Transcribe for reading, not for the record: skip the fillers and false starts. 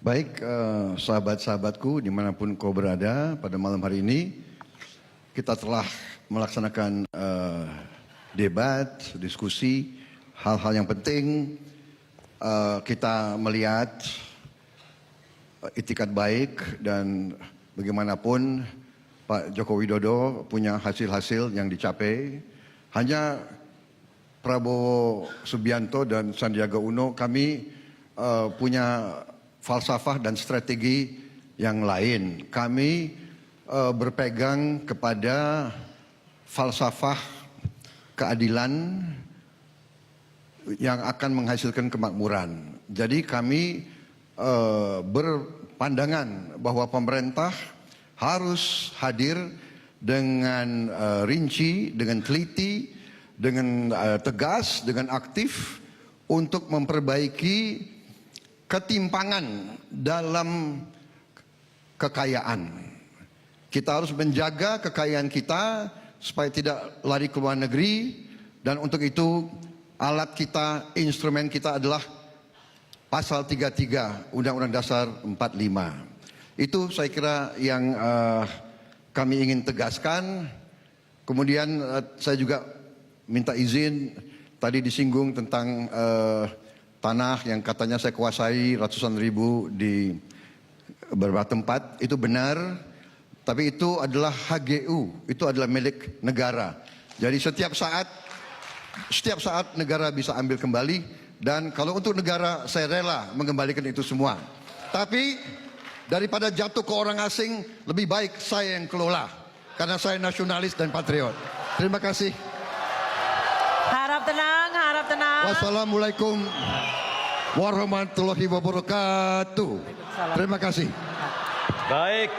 Baik, sahabat-sahabatku dimanapun kau berada pada malam hari ini, kita telah melaksanakan debat, diskusi, hal-hal yang penting. Kita melihat itikat baik dan bagaimanapun Pak Joko Widodo punya hasil-hasil yang dicapai. Hanya Prabowo Subianto dan Sandiaga Uno kami punya falsafah dan strategi yang lain. Kami berpegang kepada falsafah keadilan yang akan menghasilkan kemakmuran. Jadi kami berpandangan bahwa pemerintah harus hadir dengan rinci, dengan teliti, dengan tegas, dengan aktif untuk memperbaiki ketimpangan dalam kekayaan. Kita harus menjaga kekayaan kita supaya tidak lari ke luar negeri, dan untuk itu alat kita, instrumen kita adalah Pasal 33 Undang-Undang Dasar 45. Itu saya kira yang kami ingin tegaskan. Kemudian saya juga minta izin, tadi disinggung tentang tanah yang katanya saya kuasai ratusan ribu di beberapa tempat. Itu benar, tapi itu adalah HGU, itu adalah milik negara. Jadi setiap saat negara bisa ambil kembali, dan kalau untuk negara saya rela mengembalikan itu semua. Tapi daripada jatuh ke orang asing, lebih baik saya yang kelola, karena saya nasionalis dan patriot. Terima kasih. Harap tenang, harap tenang. Wassalamualaikum warahmatullahi wabarakatuh. Terima kasih. Baik.